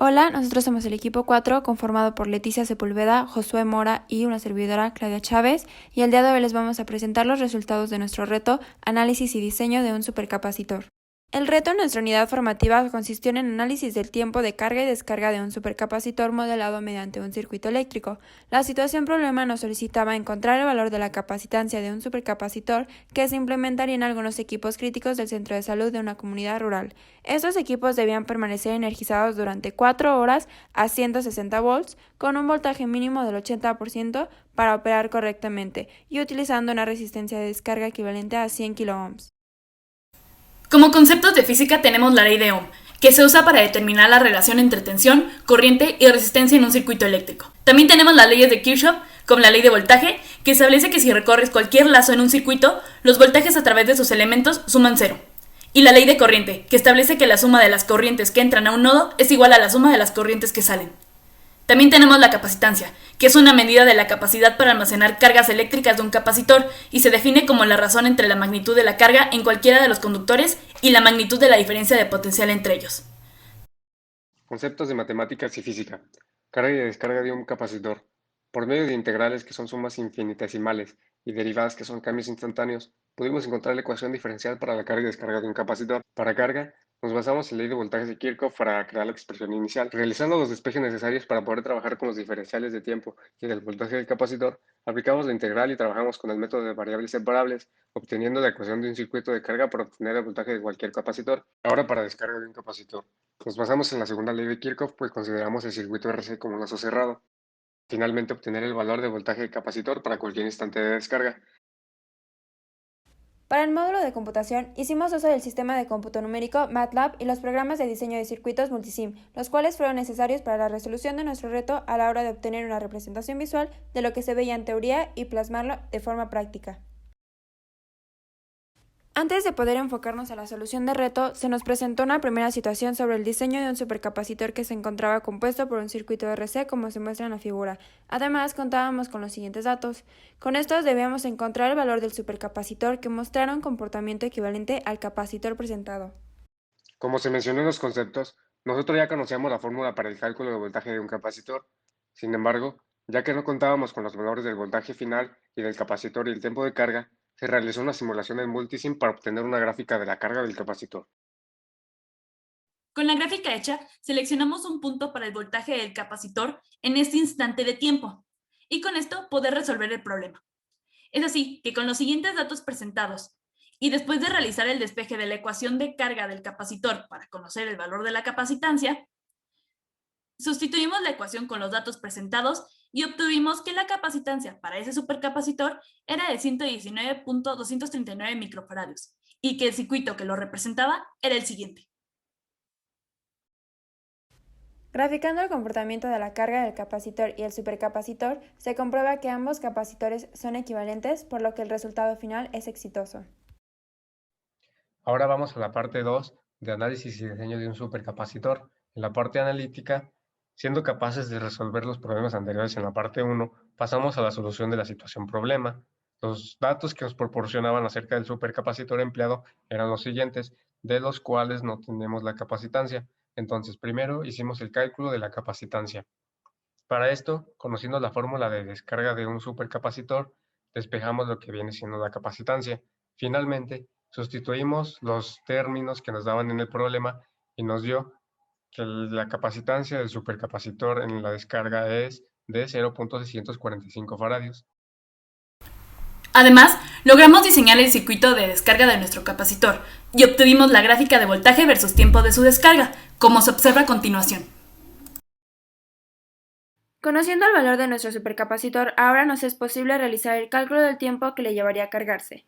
Hola, nosotros somos el equipo 4 conformado por Leticia Sepúlveda, Josué Mora y una servidora, Claudia Chávez, y el día de hoy les vamos a presentar los resultados de nuestro reto Análisis y diseño de un supercapacitor. El reto en nuestra unidad formativa consistió en el análisis del tiempo de carga y descarga de un supercapacitor modelado mediante un circuito eléctrico. La situación problema nos solicitaba encontrar el valor de la capacitancia de un supercapacitor que se implementaría en algunos equipos críticos del centro de salud de una comunidad rural. Estos equipos debían permanecer energizados durante 4 horas a 160 volts con un voltaje mínimo del 80% para operar correctamente y utilizando una resistencia de descarga equivalente a 100 kiloohms. Como conceptos de física tenemos la ley de Ohm, que se usa para determinar la relación entre tensión, corriente y resistencia en un circuito eléctrico. También tenemos las leyes de Kirchhoff, como la ley de voltaje, que establece que si recorres cualquier lazo en un circuito, los voltajes a través de sus elementos suman cero. Y la ley de corriente, que establece que la suma de las corrientes que entran a un nodo es igual a la suma de las corrientes que salen. También tenemos la capacitancia, que es una medida de la capacidad para almacenar cargas eléctricas de un capacitor y se define como la razón entre la magnitud de la carga en cualquiera de los conductores y la magnitud de la diferencia de potencial entre ellos. Conceptos de matemáticas y física. Carga y descarga de un capacitor. Por medio de integrales que son sumas infinitesimales y derivadas que son cambios instantáneos, pudimos encontrar la ecuación diferencial para la carga y descarga de un capacitor. Para carga, nos basamos en la ley de voltajes de Kirchhoff para crear la expresión inicial. Realizando los despejes necesarios para poder trabajar con los diferenciales de tiempo y del voltaje del capacitor, aplicamos la integral y trabajamos con el método de variables separables, obteniendo la ecuación de un circuito de carga para obtener el voltaje de cualquier capacitor. Ahora para descarga de un capacitor. Nos basamos en la segunda ley de Kirchhoff, pues consideramos el circuito RC como un lazo cerrado. Finalmente, obtener el valor de voltaje del capacitor para cualquier instante de descarga. Para el módulo de computación, hicimos uso del sistema de cómputo numérico MATLAB y los programas de diseño de circuitos Multisim, los cuales fueron necesarios para la resolución de nuestro reto a la hora de obtener una representación visual de lo que se veía en teoría y plasmarlo de forma práctica. Antes de poder enfocarnos a la solución del reto, se nos presentó una primera situación sobre el diseño de un supercapacitor que se encontraba compuesto por un circuito RC como se muestra en la figura. Además, contábamos con los siguientes datos. Con estos debíamos encontrar el valor del supercapacitor que mostrara un comportamiento equivalente al capacitor presentado. Como se mencionó en los conceptos, nosotros ya conocíamos la fórmula para el cálculo de voltaje de un capacitor. Sin embargo, ya que no contábamos con los valores del voltaje final y del capacitor y el tiempo de carga, se realizó una simulación en Multisim para obtener una gráfica de la carga del capacitor. Con la gráfica hecha, seleccionamos un punto para el voltaje del capacitor en este instante de tiempo y con esto poder resolver el problema. Es así que con los siguientes datos presentados y después de realizar el despeje de la ecuación de carga del capacitor para conocer el valor de la capacitancia, sustituimos la ecuación con los datos presentados y obtuvimos que la capacitancia para ese supercapacitor era de 119.239 microfaradios y que el circuito que lo representaba era el siguiente. Graficando el comportamiento de la carga del capacitor y el supercapacitor, se comprueba que ambos capacitores son equivalentes, por lo que el resultado final es exitoso. Ahora vamos a la parte 2 de análisis y diseño de un supercapacitor. En la parte analítica, siendo capaces de resolver los problemas anteriores en la parte 1, pasamos a la solución de la situación problema. Los datos que nos proporcionaban acerca del supercapacitor empleado eran los siguientes, de los cuales no tenemos la capacitancia. Entonces, primero hicimos el cálculo de la capacitancia. Para esto, conociendo la fórmula de descarga de un supercapacitor, despejamos lo que viene siendo la capacitancia. Finalmente, sustituimos los términos que nos daban en el problema y nos dio que la capacitancia del supercapacitor en la descarga es de 0.645 faradios. Además, logramos diseñar el circuito de descarga de nuestro capacitor y obtuvimos la gráfica de voltaje versus tiempo de su descarga, como se observa a continuación. Conociendo el valor de nuestro supercapacitor, ahora nos es posible realizar el cálculo del tiempo que le llevaría a cargarse.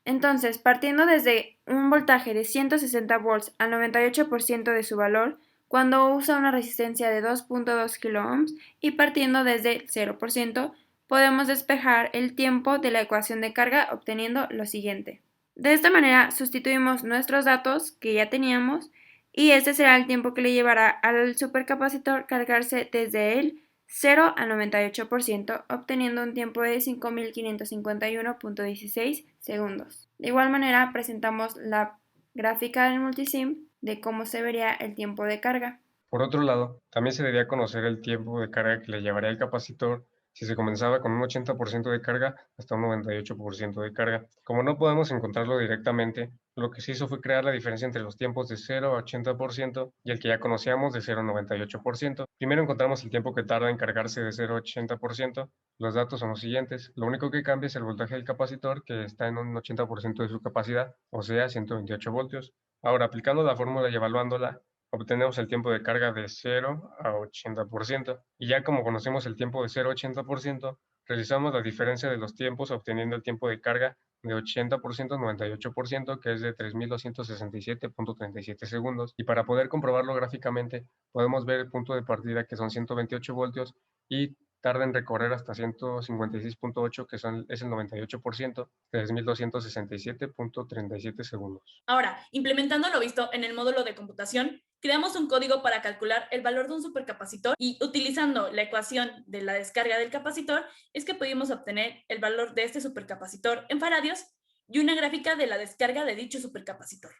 Entonces, partiendo desde un voltaje de 160 volts al 98% de su valor, cuando usa una resistencia de 2.2 kiloohms y partiendo desde 0%, podemos despejar el tiempo de la ecuación de carga obteniendo lo siguiente. De esta manera, sustituimos nuestros datos que ya teníamos y este será el tiempo que le llevará al supercapacitor cargarse desde el 0 al 98%, obteniendo un tiempo de 5.551.16 segundos. De igual manera, presentamos la gráfica del Multisim de cómo se vería el tiempo de carga. Por otro lado, también se debía conocer el tiempo de carga que le llevaría el capacitor si se comenzaba con un 80% de carga hasta un 98% de carga. Como no podemos encontrarlo directamente, lo que se hizo fue crear la diferencia entre los tiempos de 0 a 80% y el que ya conocíamos de 0 a 98%. Primero encontramos el tiempo que tarda en cargarse de 0 a 80%. Los datos son los siguientes. Lo único que cambia es el voltaje del capacitor, que está en un 80% de su capacidad, o sea, 128 voltios. Ahora, aplicando la fórmula y evaluándola, obtenemos el tiempo de carga de 0 a 80%. Y ya como conocemos el tiempo de 0 a 80%, realizamos la diferencia de los tiempos obteniendo el tiempo de carga de 80% a 98%, que es de 3.267.37 segundos. Y para poder comprobarlo gráficamente, podemos ver el punto de partida, que son 128 voltios, y tarda en recorrer hasta 156.8, que es el 98%, de 3.267.37 segundos. Ahora, implementando lo visto en el módulo de computación, creamos un código para calcular el valor de un supercapacitor y utilizando la ecuación de la descarga del capacitor es que pudimos obtener el valor de este supercapacitor en faradios y una gráfica de la descarga de dicho supercapacitor.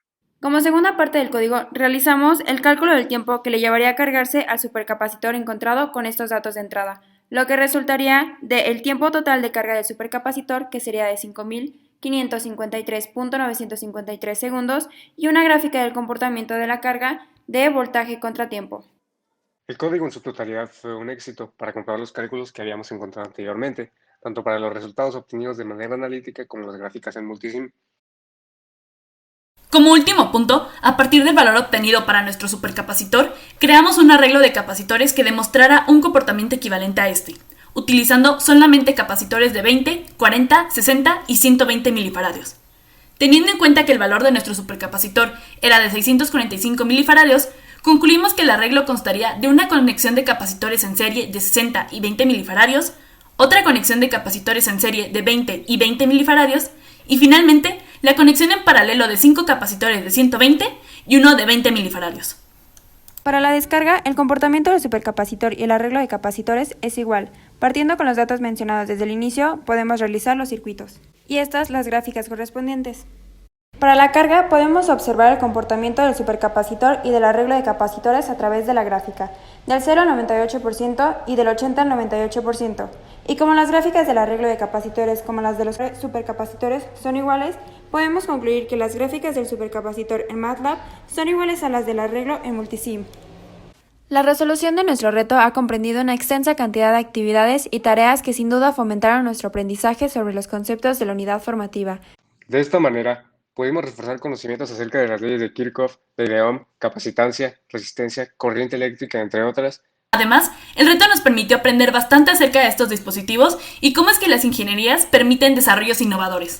Como segunda parte del código, realizamos el cálculo del tiempo que le llevaría a cargarse al supercapacitor encontrado con estos datos de entrada, lo que resultaría del tiempo total de carga del supercapacitor, que sería de 5.553.953 segundos, y una gráfica del comportamiento de la carga de voltaje contra tiempo. El código en su totalidad fue un éxito para comprobar los cálculos que habíamos encontrado anteriormente, tanto para los resultados obtenidos de manera analítica como las gráficas en multisim. Como último punto, a partir del valor obtenido para nuestro supercapacitor, creamos un arreglo de capacitores que demostrara un comportamiento equivalente a este, utilizando solamente capacitores de 20, 40, 60 y 120 milifaradios. Teniendo en cuenta que el valor de nuestro supercapacitor era de 645 milifaradios, concluimos que el arreglo constaría de una conexión de capacitores en serie de 60 y 20 milifaradios, otra conexión de capacitores en serie de 20 y 20 milifaradios, y finalmente, la conexión en paralelo de 5 capacitores de 120 y uno de 20 milifaradios. Para la descarga, el comportamiento del supercapacitor y el arreglo de capacitores es igual. Partiendo con los datos mencionados desde el inicio, podemos realizar los circuitos. Y estas las gráficas correspondientes. Para la carga, podemos observar el comportamiento del supercapacitor y del arreglo de capacitores a través de la gráfica, del 0 al 98% y del 80 al 98%. Y como las gráficas del arreglo de capacitores como las de los supercapacitores son iguales, podemos concluir que las gráficas del supercapacitor en MATLAB son iguales a las del arreglo en Multisim. La resolución de nuestro reto ha comprendido una extensa cantidad de actividades y tareas que sin duda fomentaron nuestro aprendizaje sobre los conceptos de la unidad formativa. De esta manera, pudimos reforzar conocimientos acerca de las leyes de Kirchhoff, ley de Ohm, capacitancia, resistencia, corriente eléctrica, entre otras. Además, el reto nos permitió aprender bastante acerca de estos dispositivos y cómo es que las ingenierías permiten desarrollos innovadores.